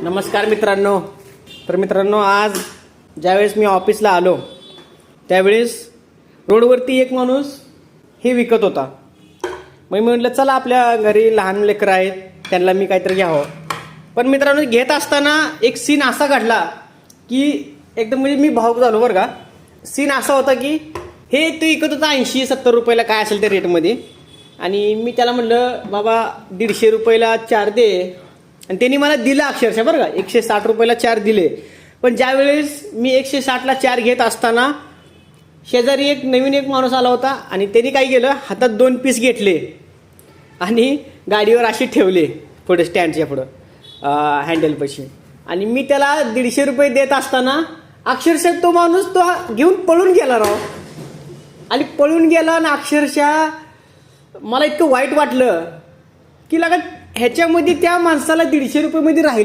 नमस्कार मित्रांनो. तर मित्रांनो, आज ज्यावेळेस मी ऑफिसला आलो त्यावेळेस रोडवरती एक माणूस हे विकत होता. मग मी म्हटलं चला आपल्या घरी लहान लेकरं आहेत, त्यांना मी काहीतरी घ्यावं. पण मित्रांनो, घेत असताना एक सीन असा घडला की एकदम म्हणजे मी भावुक झालो बरं का. सीन असा होता की हे ते विकत होता 80-70 रुपयाला, काय असेल त्या रेटमध्ये. आणि मी त्याला म्हटलं बाबा 150 रुपयाला 4 दे, आणि त्यांनी मला दिलं अक्षरशः बरं का. 160 रुपयाला 4 दिले. पण ज्यावेळेस मी 160ला 4 घेत असताना शेजारी नवीन एक माणूस आला होता आणि त्यांनी काय केलं, हातात 2 पीस घेतले आणि गाडीवर असे ठेवले पुढे स्टँडच्या पुढं हँडलपाशी. आणि मी त्याला 150 रुपये देत असताना अक्षरशः तो माणूस तो घेऊन पळून गेला राव. आणि पळून गेला आणि अक्षरशः मला इतकं वाईट वाटलं की लगा ह्याच्यामध्ये त्या माणसाला 150 रुपये मध्ये राहील.